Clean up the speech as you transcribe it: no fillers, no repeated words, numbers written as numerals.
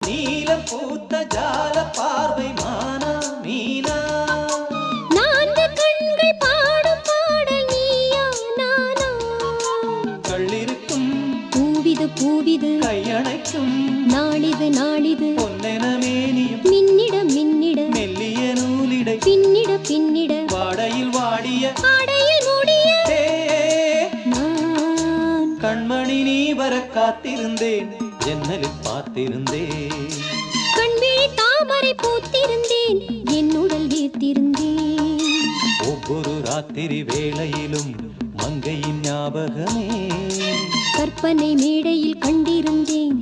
நீலம் பூத்த ஜால பார்வை மானா மீனா நான்கு கண்கள் பாடும் பாடல் நீயா நானா கள்ளிருக்கும் பூவிது பூவிது கையணைக்கும் நாளிது நாளிது பொன்னென மேனியும் மின்னிட மின்னிட மெல்லிய நூலிடை பின்னிட பின்னிட வாடையில் வாடிய ஆடையில் மூடிய நான் கண்மணி நீ வர காத்திருந்தேன் ஜன்னலில் பார்த்திருந்தேன் கண்விழி தாமரை பூத்திருந்தேன் என் உடல் வீர்த்திருந்தேன் ஒவ்வொரு ராத்திரி வேளையிலும் மங்கையின் ஞாபகமே கற்பனை மேடையில் கண்டிருந்தேன்